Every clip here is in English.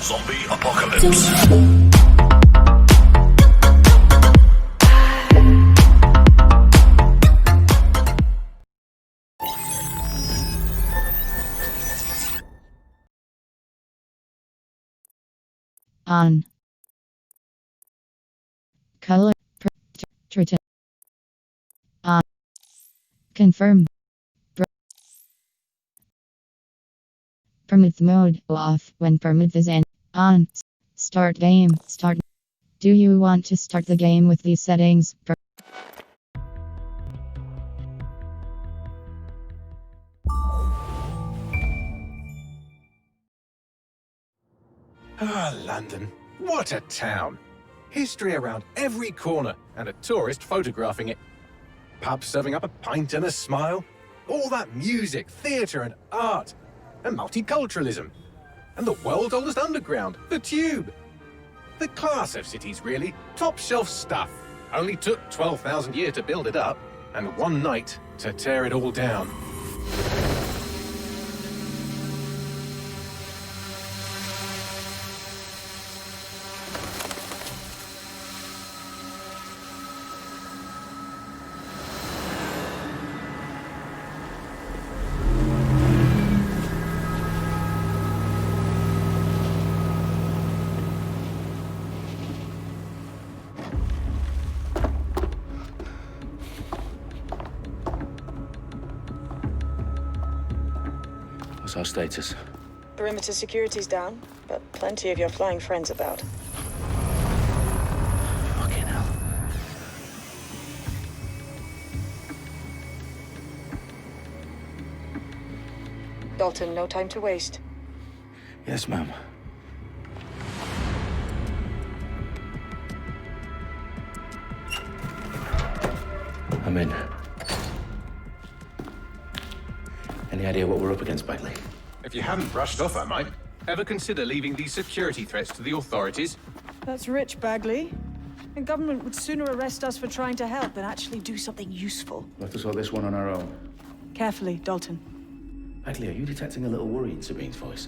Zombie apocalypse. On. Color. On. Confirm. Permit mode off when permit is in. On. Start game. Start. Do you want to start the game with these settings? Ah, London. What a town. History around every corner and a tourist photographing it. Pubs serving up a pint and a smile. All that music, theatre and art. And multiculturalism. And the world's oldest underground, the Tube. The class of cities, really. Top shelf stuff. Only took 12,000 years to build it up, and one night to tear it all down. What's our status? Perimeter security's down, but plenty of your flying friends about. Fucking hell. Dalton, no time to waste. Yes, ma'am. I'm in. Any idea what we're up against, Bagley? If you haven't brushed off, I might. Ever consider leaving these security threats to the authorities? That's rich, Bagley. The government would sooner arrest us for trying to help than actually do something useful. We'll have to sort this one on our own. Carefully, Dalton. Bagley, are you detecting a little worry in Sabine's voice?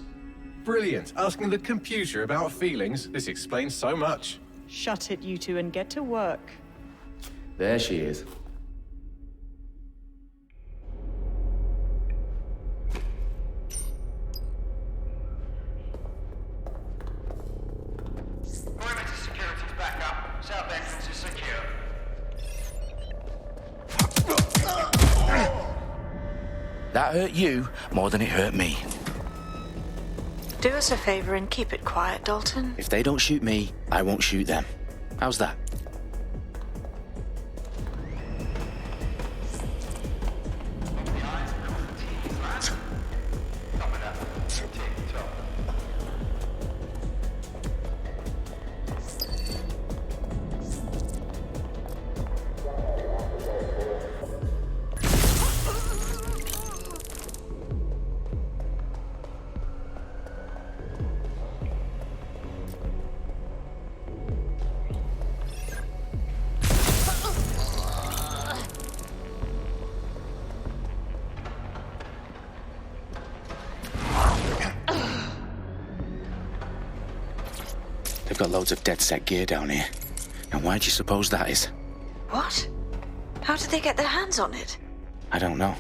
Brilliant. Asking the computer about feelings. This explains so much. Shut it, you two, and get to work. There she is. Perimeter security's back up. South entrance is secure. That hurt you more than it hurt me. Do us a favor and keep it quiet, Dalton. If they don't shoot me, I won't shoot them. How's that? They've got loads of dead-set gear down here. Now, why do you suppose that is? What? How did they get their hands on it? I don't know.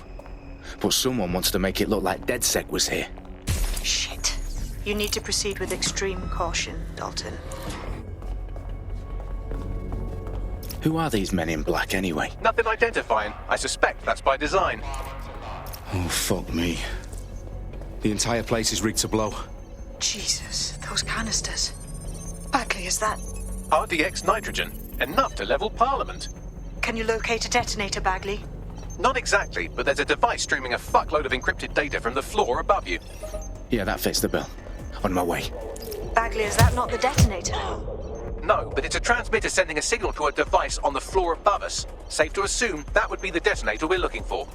But someone wants to make it look like DedSec was here. Shit. You need to proceed with extreme caution, Dalton. Who are these men in black, anyway? Nothing identifying. I suspect that's by design. Oh, fuck me. The entire place is rigged to blow. Jesus, those canisters. Bagley, is that... RDX nitrogen. Enough to level Parliament. Can you locate a detonator, Bagley? Not exactly, but there's a device streaming a fuckload of encrypted data from the floor above you. Yeah, that fits the bill. On my way. Bagley, is that not the detonator? No, but it's a transmitter sending a signal to a device on the floor above us. Safe to assume that would be the detonator we're looking for.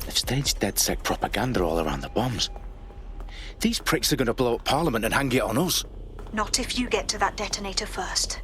They've staged DedSec propaganda all around the bombs. These pricks are going to blow up Parliament and hang it on us. Not if you get to that detonator first.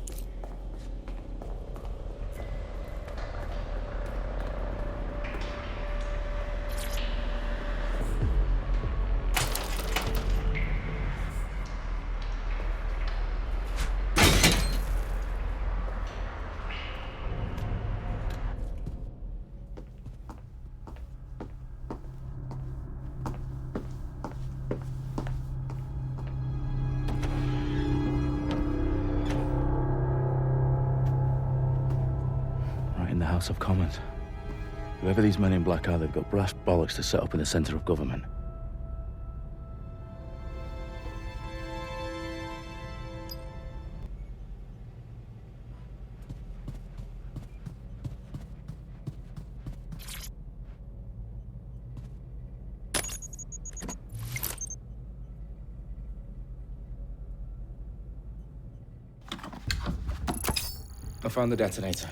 In the House of Commons. Whoever these men in black are, they've got brass bollocks to set up in the centre of government. I found the detonator.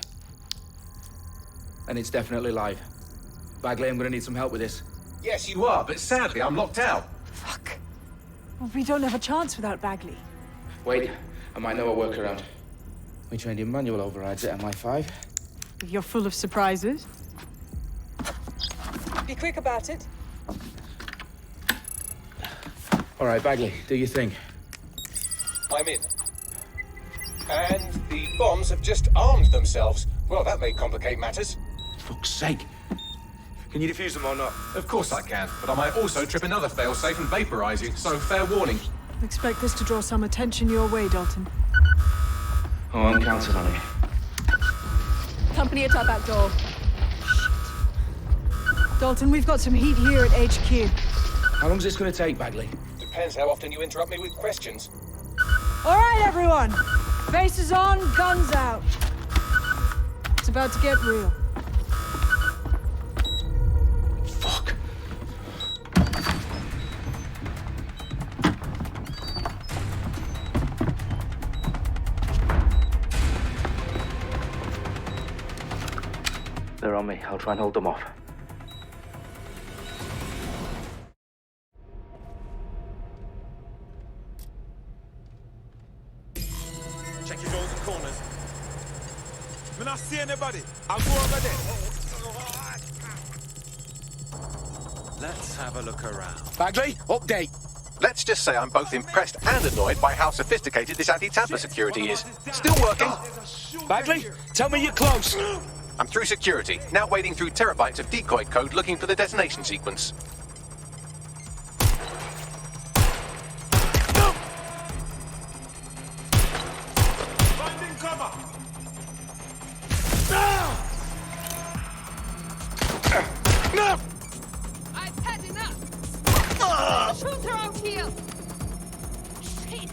And it's definitely live. Bagley, I'm gonna need some help with this. Yes, you are, but sadly, I'm locked out. Fuck. Well, we don't have a chance without Bagley. Wait, I might know a workaround. We trained in manual overrides at MI5. You're full of surprises. Be quick about it. All right, Bagley, do your thing. I'm in. And the bombs have just armed themselves. Well, that may complicate matters. Fuck's sake. Can you defuse them or not? Of course I can, but I might also trip another failsafe and vaporize you, so fair warning. Expect this to draw some attention your way, Dalton. Oh, I'm counting on it. Company at our back door. Dalton, we've got some heat here at HQ. How long's this gonna take, Bagley? Depends how often you interrupt me with questions. All right, everyone. Faces on, guns out. It's about to get real. Fuck. They're on me. I'll try and hold them off. Check your doors and corners. When I see anybody, I'll go over there. Let's have a look around. Bagley, update. Let's just say I'm both impressed and annoyed by how sophisticated this anti-tamper security is. Still working. Bagley, tell me you're close. I'm through security, now wading through terabytes of decoy code looking for the detonation sequence. Finding cover. I've had enough! Shooter out here! Shit!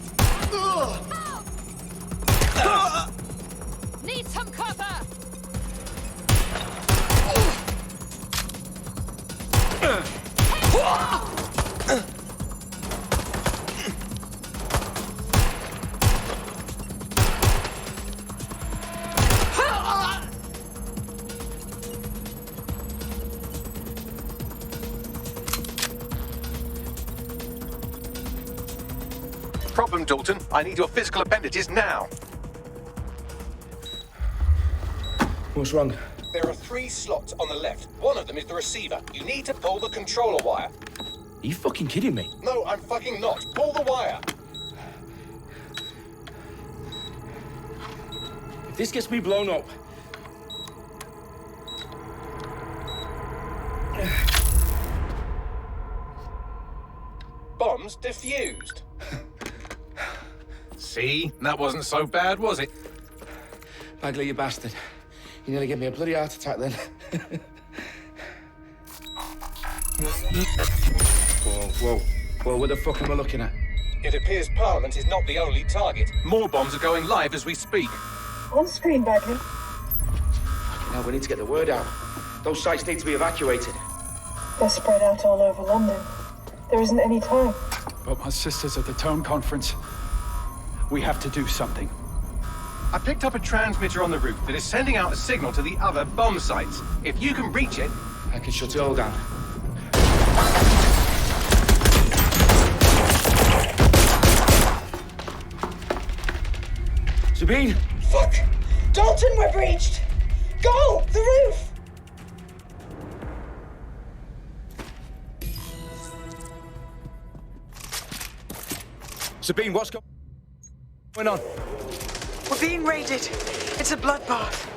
Help! Need some cover! Problem, Dalton. I need your physical appendages now. What's wrong? There are 3 slots on the left. One of them is the receiver. You need to pull the controller wire. Are you fucking kidding me? No, I'm fucking not. Pull the wire. If this gets me blown up... Bombs defused. See? That wasn't so bad, was it? Bagley, you bastard. You nearly gave me a bloody heart attack then. Whoa, what the fuck am I looking at? It appears Parliament is not the only target. More bombs are going live as we speak. On screen, Bagley. Now we need to get the word out. Those sites need to be evacuated. They're spread out all over London. There isn't any time. But my sister's at the town conference. We have to do something. I picked up a transmitter on the roof that is sending out a signal to the other bomb sites. If you can reach it... I can shut it all down. Sabine! Fuck! Dalton, we're breached! Go! The roof! Sabine, what's going on? We're being raided. It's a bloodbath.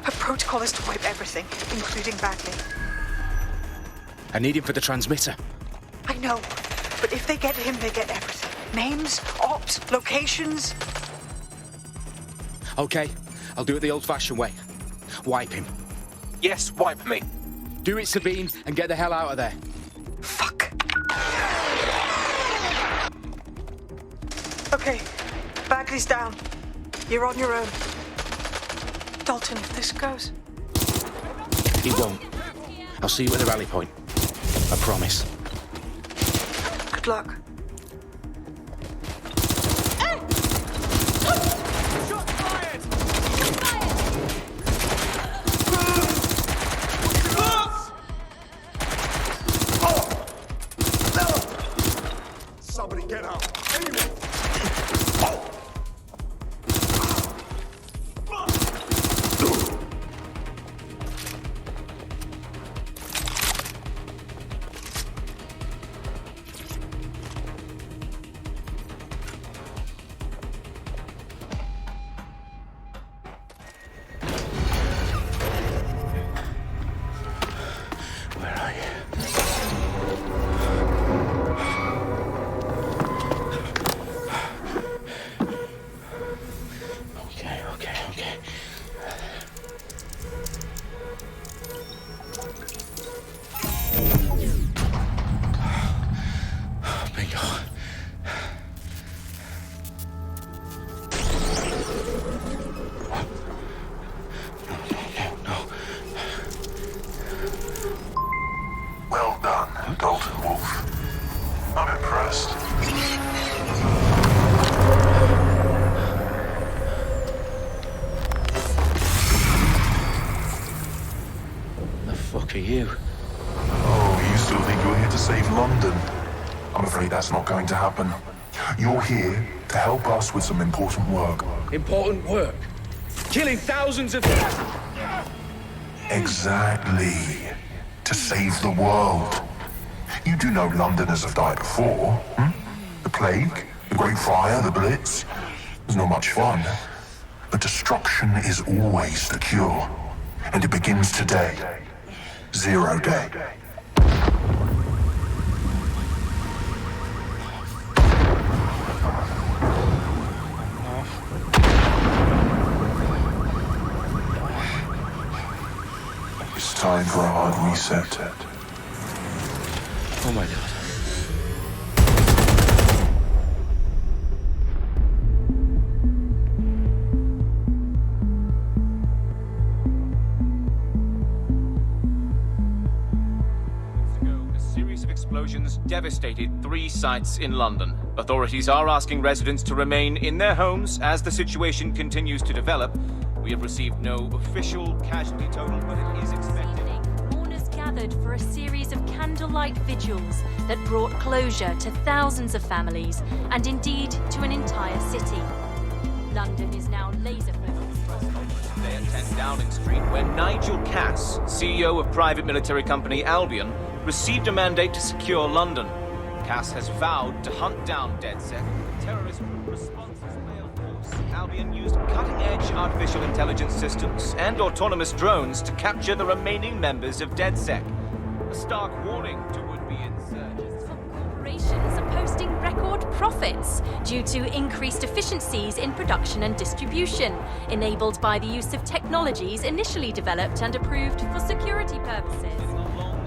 Her protocol is to wipe everything, including Bagley. I need him for the transmitter. I know, but if they get him, they get everything. Names, ops, locations. Okay, I'll do it the old-fashioned way. Wipe him. Yes, wipe me. Do it, Sabine, and get the hell out of there. Fuck. Okay, Bagley's down. You're on your own. Dalton, if this goes... He won't. I'll see you at the rally point. I promise. Good luck. Somebody get out. Well done, Dalton Wolfe. I'm impressed. The fuck are you? Oh, you still think you're here to save London? I'm afraid that's not going to happen. You're here to help us with some important work. Important work? Killing thousands of... Exactly. To save the world. You do know Londoners have died before, hmm? The plague, the Great Fire, the Blitz. It's not much fun. But destruction is always the cure. And it begins today. 0 day. It's time for a hard reset. Oh my god. A series of explosions devastated 3 sites in London. Authorities are asking residents to remain in their homes as the situation continues to develop. We have received no official casualty total, but it is expected. Mourners gathered for a series of candlelight vigils that brought closure to thousands of families and indeed to an entire city. London is now laser-focused. Today at 10 Downing Street, where Nigel Cass, CEO of private military company Albion, received a mandate to secure London. Cass has vowed to hunt down DedSec. Terrorist responses failed. Albion used cutting-edge artificial intelligence systems and autonomous drones to capture the remaining members of DedSec. A stark warning to would-be insurgents. Some corporations are posting record profits due to increased efficiencies in production and distribution, enabled by the use of technologies initially developed and approved for security purposes.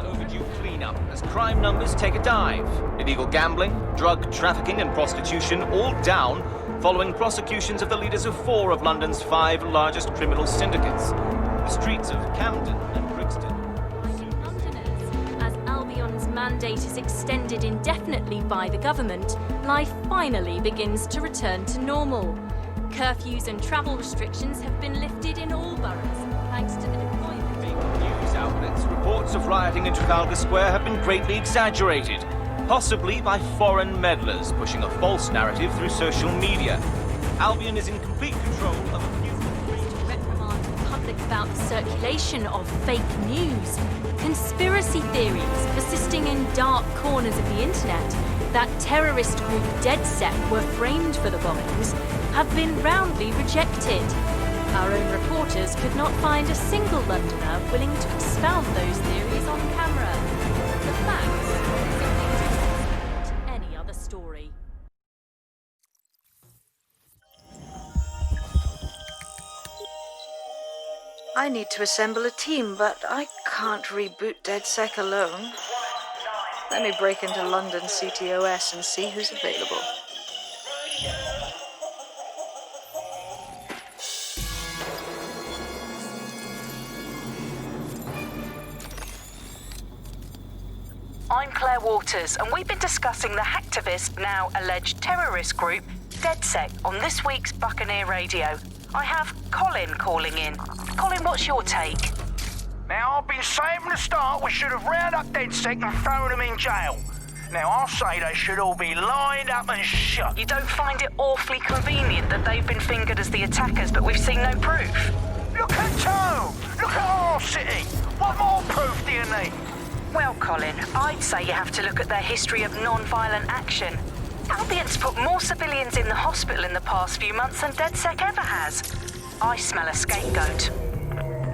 Overdue cleanup as crime numbers take a dive. Illegal gambling, drug trafficking and prostitution all down following prosecutions of the leaders of 4 of London's 5 largest criminal syndicates. The streets of Camden and Brixton. Londoners, as Albion's mandate is extended indefinitely by the government, life finally begins to return to normal. Curfews and travel restrictions have been lifted in all boroughs, thanks to the deployment. News outlets, reports of rioting in Trafalgar Square have been greatly exaggerated, possibly by foreign meddlers pushing a false narrative through social media. Albion is in complete control of a few... To reprimand the public about the circulation of fake news, conspiracy theories persisting in dark corners of the internet that terrorist group DedSec were framed for the bombings have been roundly rejected. Our own reporters could not find a single Londoner willing to expound those theories on camera. The facts simply to any other story. I need to assemble a team, but I can't reboot DedSec alone. Let me break into London CTOS and see who's available. I'm Claire Waters, and we've been discussing the hacktivist, now alleged terrorist group, DedSec, on this week's Buccaneer Radio. I have Colin calling in. Colin, what's your take? Now, I've been saying from the start we should have rounded up DedSec and thrown them in jail. Now, I'll say they should all be lined up and shot. You don't find it awfully convenient that they've been fingered as the attackers, but we've seen no proof? Look at Tone! Look at our city! What more proof do you need? Well, Colin, I'd say you have to look at their history of non-violent action. Albion's put more civilians in the hospital in the past few months than DedSec ever has. I smell a scapegoat.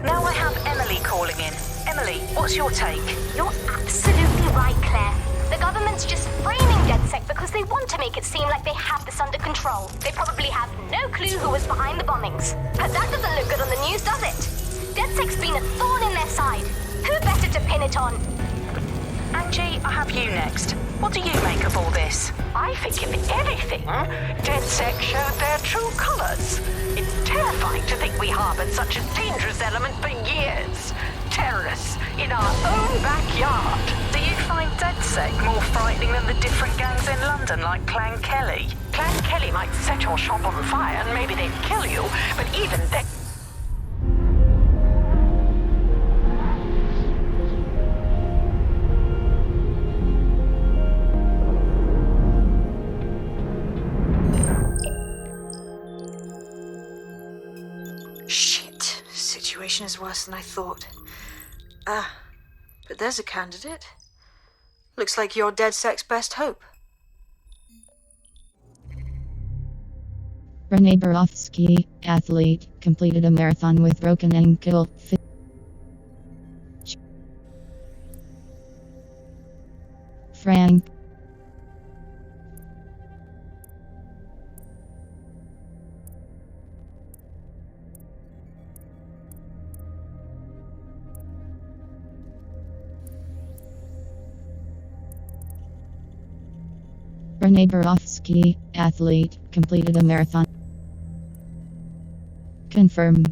Now I have Emily calling in. Emily, what's your take? You're absolutely right, Claire. The government's just framing DedSec because they want to make it seem like they have this under control. They probably have no clue who was behind the bombings. But that doesn't look good on the news, does it? DedSec's been a thorn in their side. Who better to pin it on? Angie, I have you next. What do you make of all this? I think, if anything, DedSec showed their true colours. It's terrifying to think we harboured such a dangerous element for years. Terrorists in our own backyard. Do you find DedSec more frightening than the different gangs in London, like Clan Kelley? Clan Kelley might set your shop on fire and maybe they'd kill you, but even then... Shit. Situation is worse than I thought. But there's a candidate. Looks like you're DedSec's best hope. Renee Borofsky, athlete, completed a marathon with broken ankle. Frank. Renee Borofsky, athlete, completed a marathon. Confirm.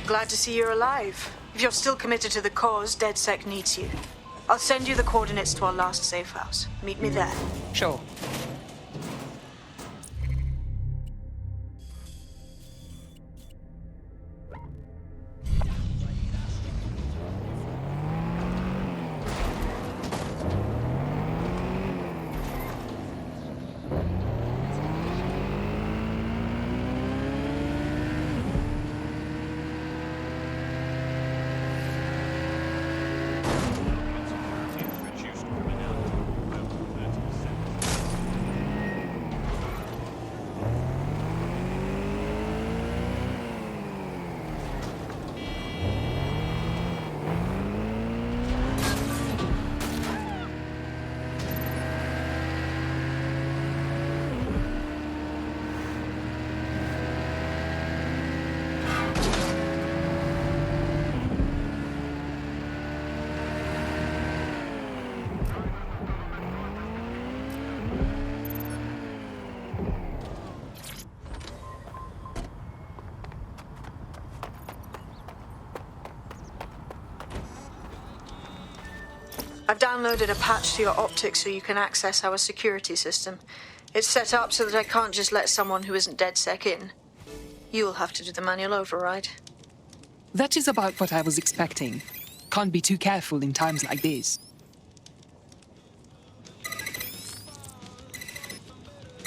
Glad to see you're alive. If you're still committed to the cause, DedSec needs you. I'll send you the coordinates to our last safe house. Meet me there. Sure. I've downloaded a patch to your optics so you can access our security system. It's set up so that I can't just let someone who isn't DedSec in. You'll have to do the manual override. That is about what I was expecting. Can't be too careful in times like this.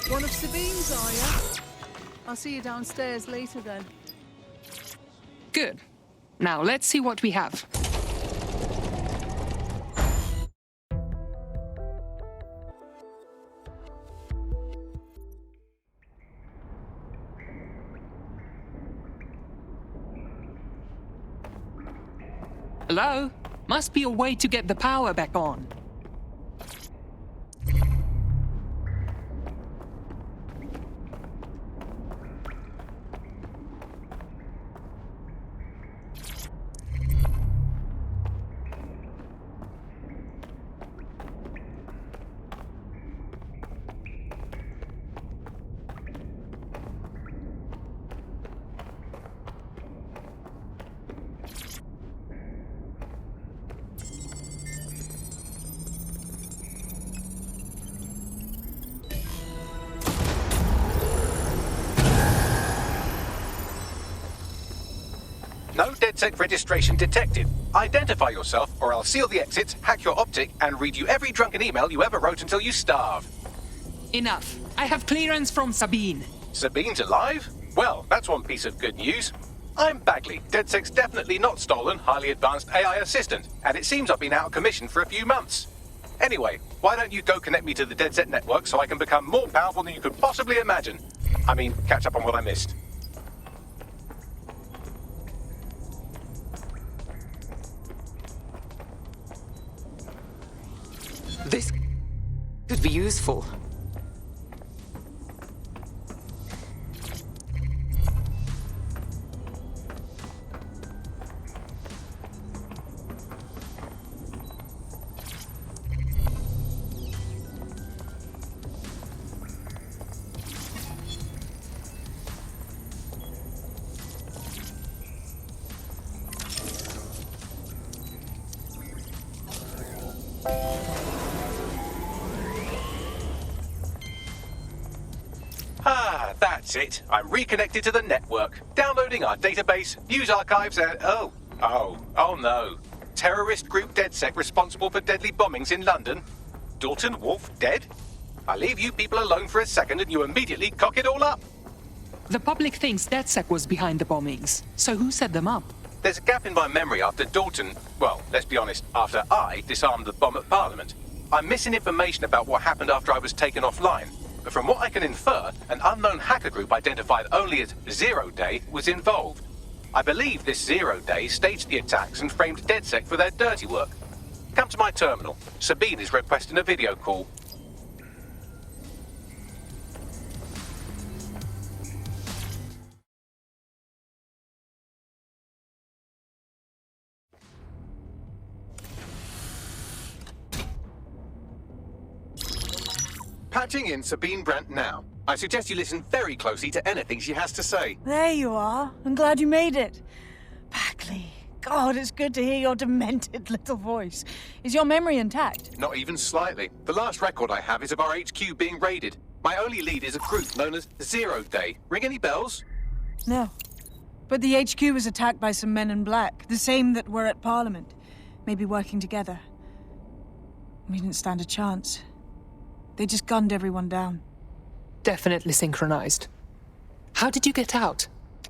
One of Sabine's, are you? I'll see you downstairs later then. Good. Now let's see what we have. Hello? Must be a way to get the power back on. No DedSec registration detected. Identify yourself, or I'll seal the exits, hack your optic, and read you every drunken email you ever wrote until you starve. Enough. I have clearance from Sabine. Sabine's alive? Well, that's one piece of good news. I'm Bagley, DedSec's definitely not stolen, highly advanced AI assistant, and it seems I've been out of commission for a few months. Anyway, why don't you go connect me to the DedSec network so I can become more powerful than you could possibly imagine? I mean, catch up on what I missed. This could be useful. Ah, that's it. I'm reconnected to the network, downloading our database, news archives, and oh no. Terrorist group DedSec responsible for deadly bombings in London. Dalton, Wolfe, dead? I leave you people alone for a second and you immediately cock it all up. The public thinks DedSec was behind the bombings, so who set them up? There's a gap in my memory after Dalton, well, let's be honest, after I disarmed the bomb at Parliament. I'm missing information about what happened after I was taken offline. But from what I can infer, an unknown hacker group identified only as Zero Day was involved. I believe this Zero Day staged the attacks and framed DedSec for their dirty work. Come to my terminal. Sabine is requesting a video call. Patching in Sabine Brandt now. I suggest you listen very closely to anything she has to say. There you are. I'm glad you made it. Bagley. God, it's good to hear your demented little voice. Is your memory intact? Not even slightly. The last record I have is of our HQ being raided. My only lead is a group known as Zero Day. Ring any bells? No. But the HQ was attacked by some men in black, the same that were at Parliament. Maybe working together. We didn't stand a chance. They just gunned everyone down. Definitely synchronized. How did you get out?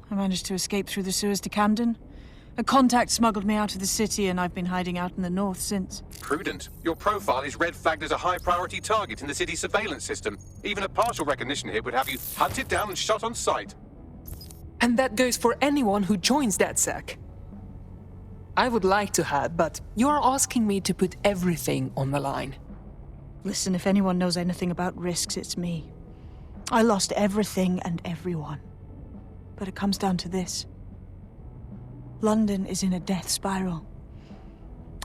I managed to escape through the sewers to Camden. A contact smuggled me out of the city, and I've been hiding out in the north since. Prudent. Your profile is red flagged as a high-priority target in the city's surveillance system. Even a partial recognition hit would have you hunted down and shot on sight. And that goes for anyone who joins DedSec. I would like to have, but you're asking me to put everything on the line. Listen, if anyone knows anything about risks, it's me. I lost everything and everyone. But it comes down to this. London is in a death spiral.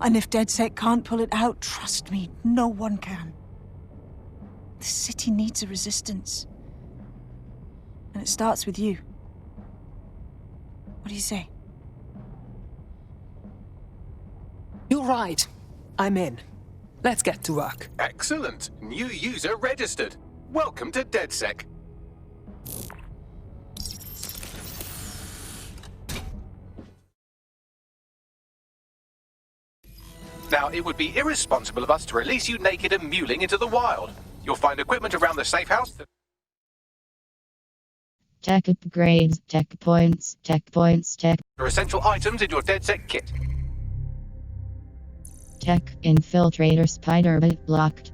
And if DedSec can't pull it out, trust me, no one can. The city needs a resistance. And it starts with you. What do you say? You're right. I'm in. Let's get to work. Excellent. New user registered. Welcome to DedSec. Now, it would be irresponsible of us to release you naked and mewling into the wild. You'll find equipment around the safe house that... Tech upgrades, tech points, tech. are essential items in your DedSec kit. Tech infiltrator spider bit blocked.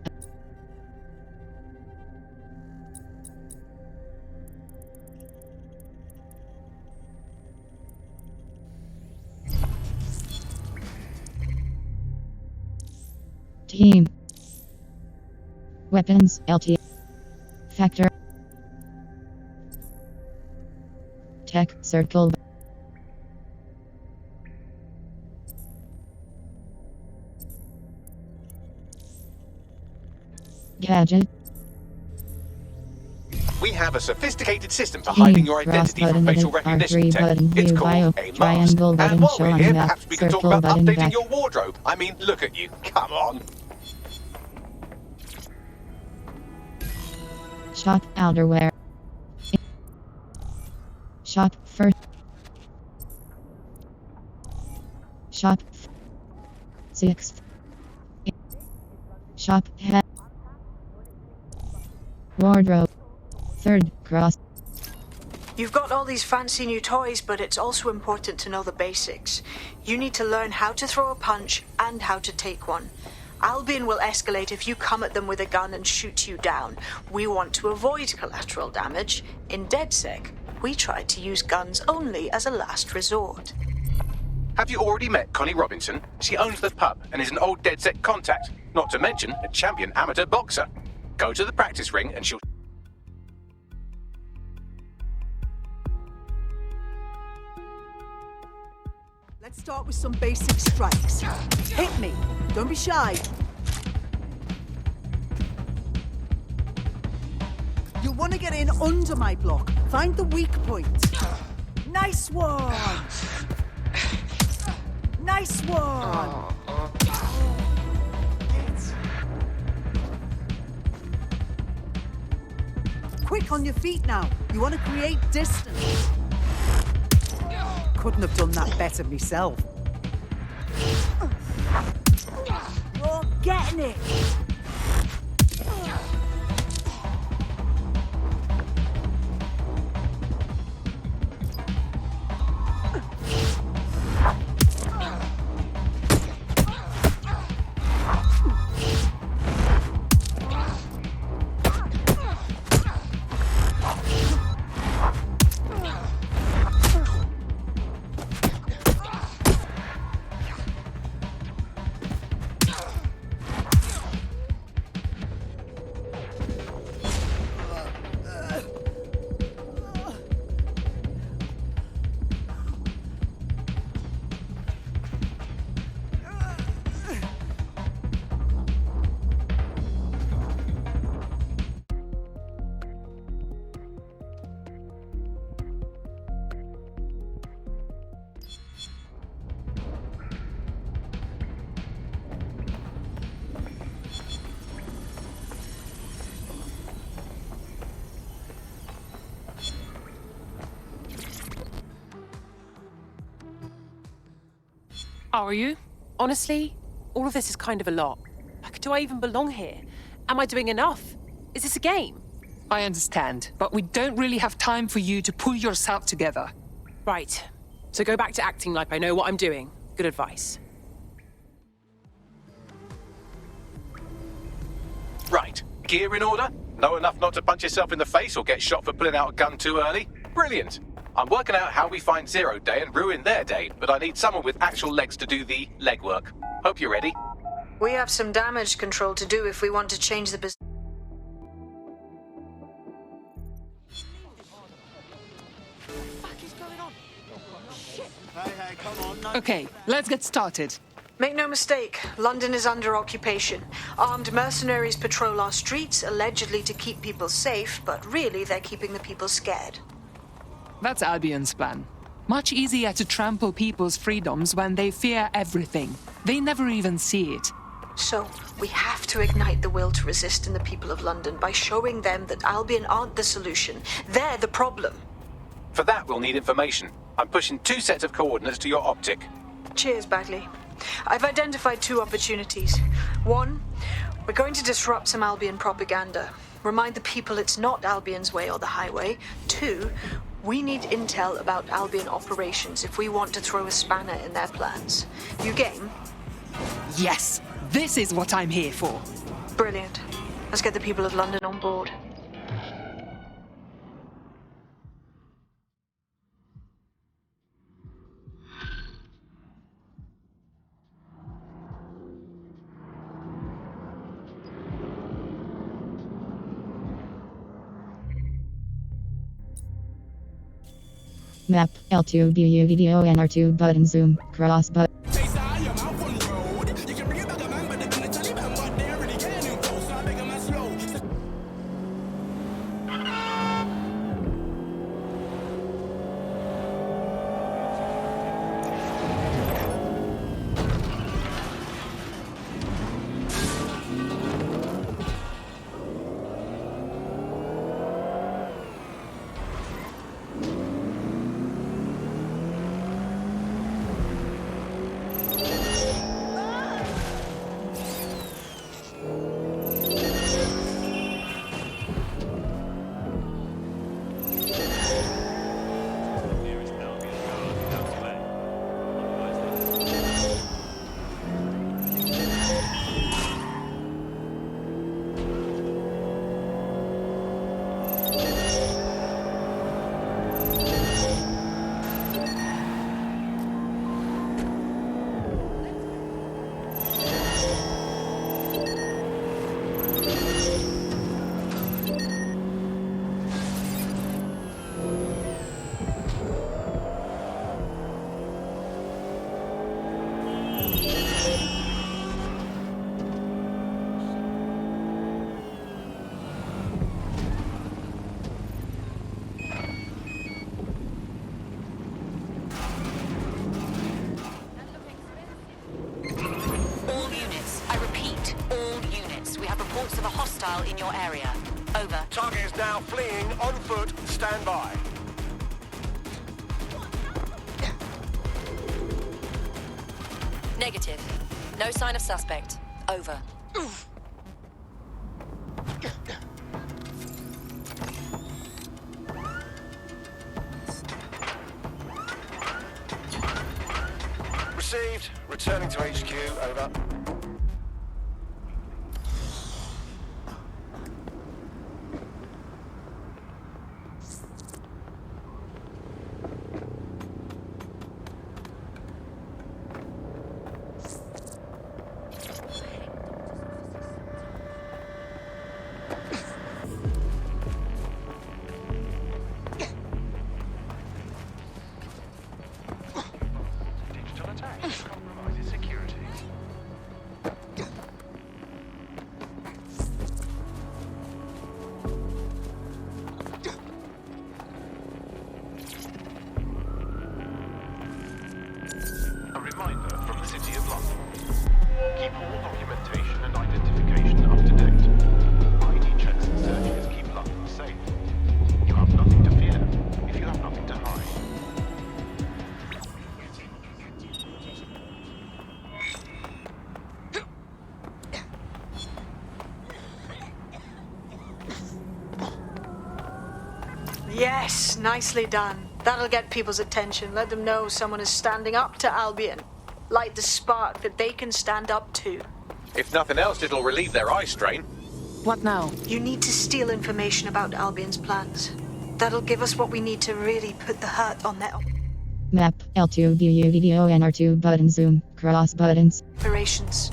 Team. Weapons, LT. Factor. Tech, circle. Gadget. We have a sophisticated system for hiding your identity from facial recognition tech. It's called a mask. Triangle button, And while we're here, back, perhaps we can talk circle about button updating back. your wardrobe. I mean, look at you. Come on. Shop outerwear. Shop first. Shop 6th. Shop head. Wardrobe. 3rd cross. You've got all these fancy new toys, but it's also important to know the basics. You need to learn how to throw a punch and how to take one. Albion will escalate if you come at them with a gun and shoot you down. We want to avoid collateral damage. In DedSec, we try to use guns only as a last resort. Have you already met Connie Robinson? She owns the pub and is an old DedSec contact, not to mention a champion amateur boxer. Go to the practice ring and she'll... Let's start with some basic strikes. Hit me. Don't be shy. You'll want to get in under my block. Find the weak point. Nice one. Nice one. Quick on your feet now. You want to create distance. Couldn't have done that better myself. You're getting it. How are you? Honestly, all of this is kind of a lot. Like, do I even belong here? Am I doing enough? Is this a game? I understand, but we don't really have time for you to pull yourself together. Right. So go back to acting like I know what I'm doing. Good advice. Right. Gear in order? Know enough not to punch yourself in the face or get shot for pulling out a gun too early? Brilliant. I'm working out how we find Zero Day and ruin their day, but I need someone with actual legs to do the legwork. Hope you're ready. We have some damage control to do if we want to change the business. Okay, let's get started. Make no mistake, London is under occupation. Armed mercenaries patrol our streets, allegedly to keep people safe, but really they're keeping the people scared. That's Albion's plan. Much easier to trample people's freedoms when they fear everything. They never even see it. So, we have to ignite the will to resist in the people of London by showing them that Albion aren't the solution. They're the problem. For that, we'll need information. I'm pushing 2 sets of coordinates to your optic. Cheers, Bagley. I've identified 2 opportunities. 1, we're going to disrupt some Albion propaganda. Remind the people it's not Albion's way or the highway. 2, we need intel about Albion operations if we want to throw a spanner in their plans. You game? Yes, this is what I'm here for. Brilliant. Let's get the people of London on board. Map, L2 BU video and R2 button zoom, cross button. In your area. Over. Target is now fleeing on foot. Stand by. Negative. No sign of suspect. Over. Received. Returning to HQ. Over. Yes, nicely done. That'll get people's attention. Let them know someone is standing up to Albion. Light the spark that they can stand up to. If nothing else, it'll relieve their eye strain. What now? You need to steal information about Albion's plans. That'll give us what we need to really put the hurt on their Map, L2 BU video and R2 button zoom, cross buttons. operations.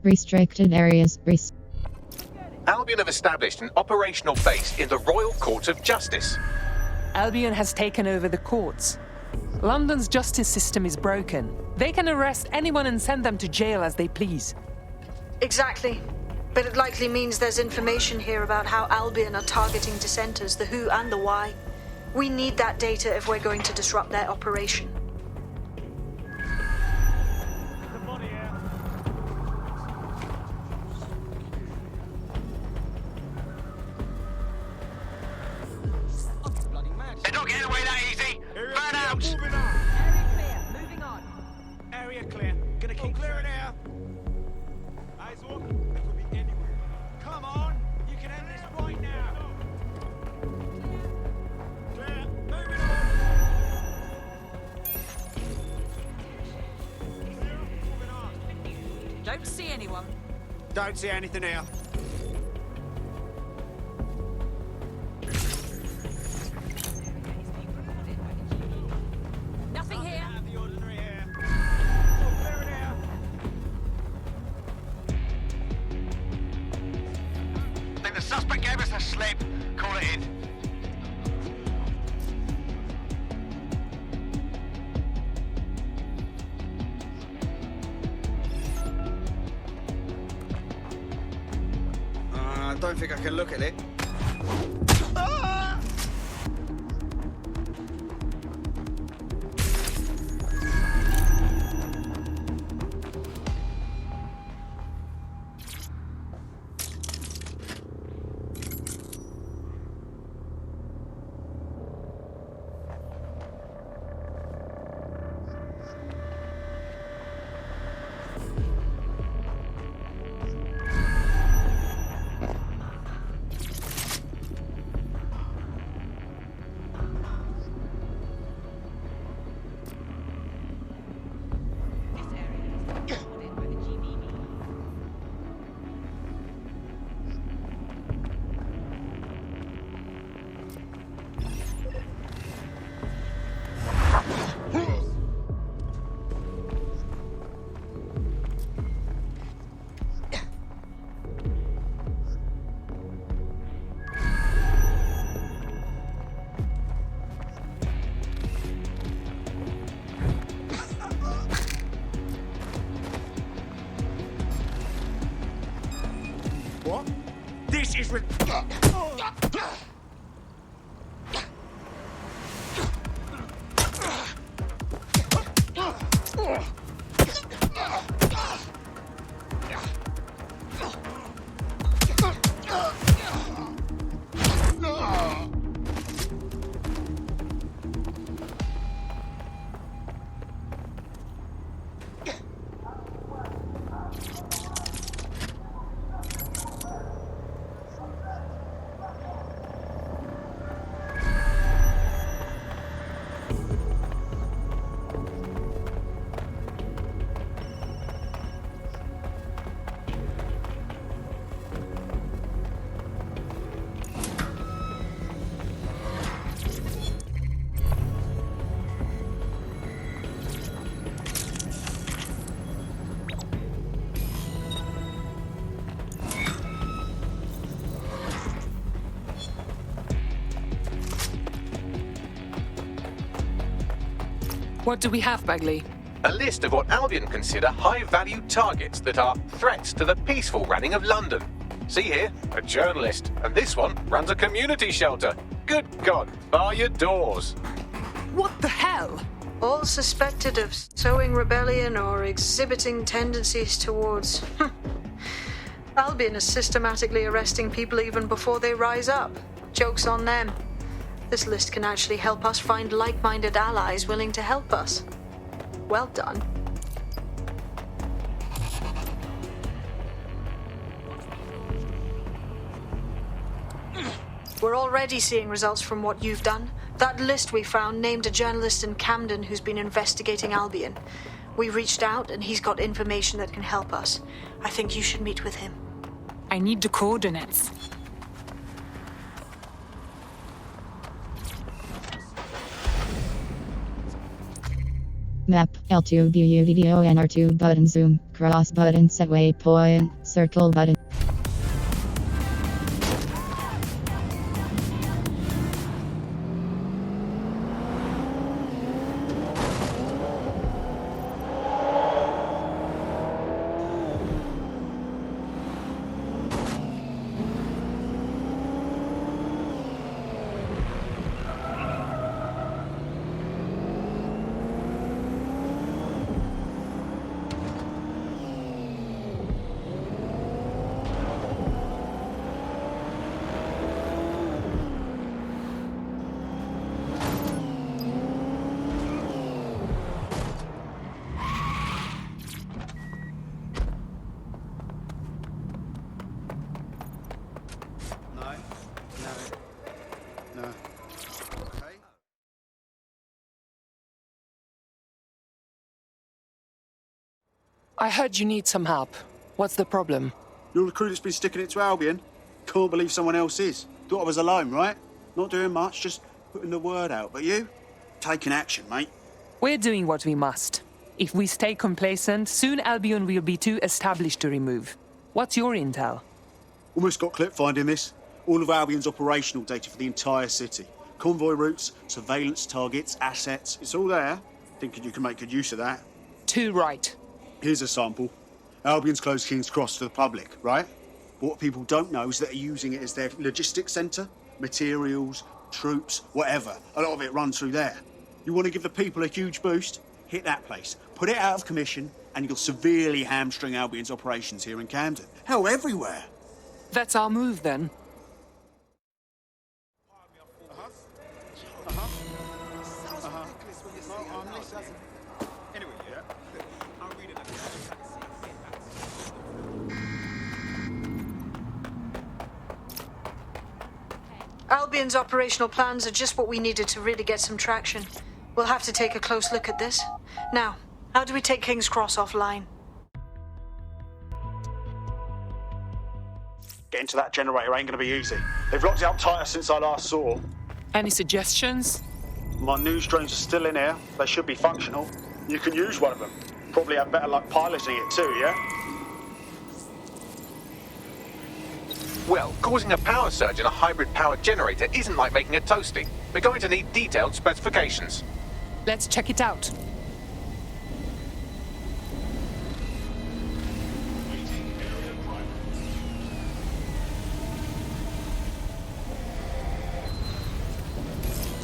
Restricted areas. Albion have established an operational base in the Royal Court of Justice. Albion has taken over the courts. London's justice system is broken. They can arrest anyone and send them to jail as they please. Exactly. But it likely means there's information here about how Albion are targeting dissenters, the who and the why. We need that data if we're going to disrupt their operation. They're not getting away that easy. Burn out. Area clear. Moving on. Area clear. Gonna keep clearing here. Eyes open. They could be anywhere. Come on. You can end this right now. Clear. Moving on. Clear. Moving on. Don't see anyone. Don't see anything here. Nothing here. Out of the ordinary here. All clearing here. Think the suspect gave us a slip. Call it in. I don't think I can look at it. What? This is What do we have, Bagley? A list of what Albion consider high-value targets that are threats to the peaceful running of London. See here, a journalist, and this one runs a community shelter. Good God, bar your doors. What the hell? All suspected of sowing rebellion or exhibiting tendencies towards... Albion is systematically arresting people even before they rise up. Joke's on them. This list can actually help us find like-minded allies willing to help us. Well done. We're already seeing results from what you've done. That list we found named a journalist in Camden who's been investigating Albion. We reached out and he's got information that can help us. I think you should meet with him. I need the coordinates. Map L2 BUDDO NR2 button zoom. cross button, set waypoint, circle button. I heard you need some help. What's the problem? You're the crew that's been sticking it to Albion? Can't believe someone else is. Thought I was alone, right? Not doing much, just putting the word out. But you? Taking action, mate. We're doing what we must. If we stay complacent, soon Albion will be too established to remove. What's your intel? Almost got clip finding this. All of Albion's operational data for the entire city. Convoy routes, surveillance targets, assets. It's all there. Thinking you can make good use of that. Too right. Here's a sample. Albion's closed King's Cross to the public, right? But what people don't know is that they're using it as their logistics centre. Materials, troops, whatever. A lot of it runs through there. You want to give the people a huge boost? Hit that place. Put it out of commission, and you'll severely hamstring Albion's operations here in Camden. Hell, everywhere. That's our move, then. Albion's operational plans are just what we needed to really get some traction. We'll have to take a close look at this. Now, how do we take King's Cross offline? Getting to that generator ain't gonna be easy. They've locked it up tighter since I last saw. Any suggestions? My news drones are still in here. They should be functional. You can use one of them. Probably have better luck piloting it too, yeah? Well, causing a power surge in a hybrid-powered generator isn't like making a toasty. We're going to need detailed specifications. Let's check it out.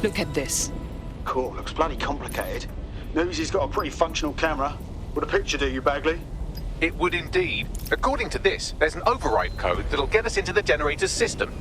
Look at this. Cool, looks bloody complicated. Newsy's got a pretty functional camera. Would a picture do you, Bagley? It would indeed. According to this, there's an override code that'll get us into the generator's system.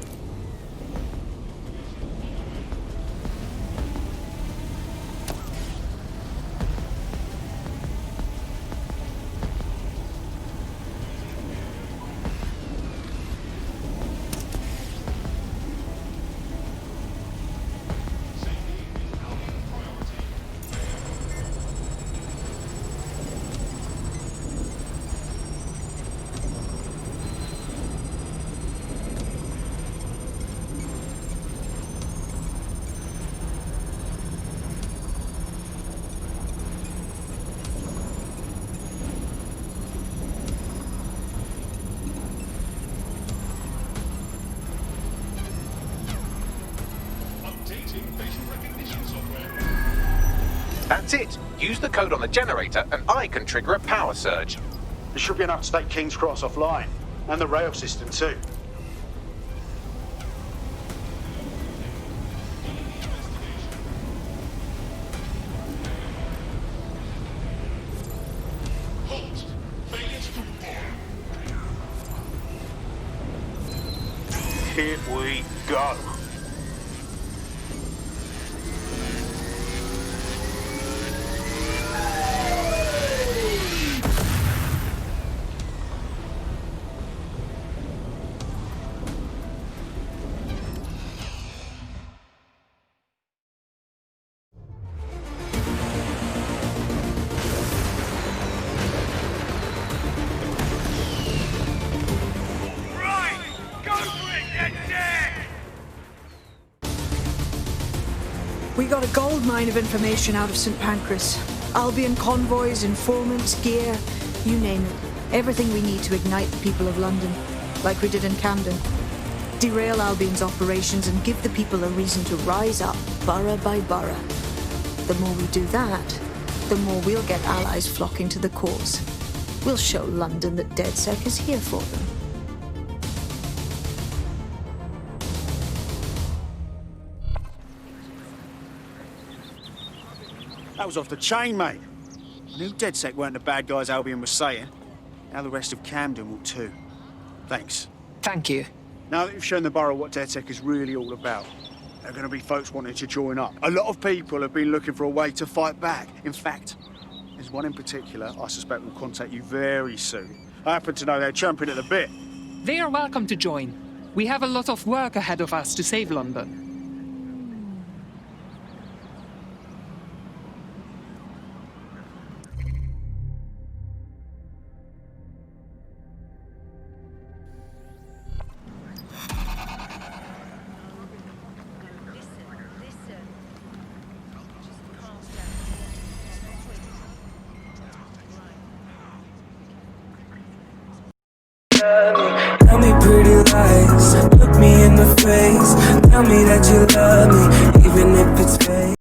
That's it. Use the code on the generator and I can trigger a power surge. It should be enough to take King's Cross offline. And the rail system too. Here we go. We got a gold mine of information out of St. Pancras. Albion convoys, informants, gear, you name it. Everything we need to ignite the people of London, like we did in Camden. Derail Albion's operations and give the people a reason to rise up, borough by borough. The more we do that, the more we'll get allies flocking to the cause. We'll show London that DedSec is here for them. That was off the chain, mate. I knew DedSec weren't the bad guys Albion was saying. Now the rest of Camden will too. Thanks. Thank you. Now that you've shown the borough what DedSec is really all about, there are going to be folks wanting to join up. A lot of people have been looking for a way to fight back. In fact, there's one in particular I suspect will contact you very soon. I happen to know they're champing at the bit. They are welcome to join. We have a lot of work ahead of us to save London. Tell me pretty lies, look me in the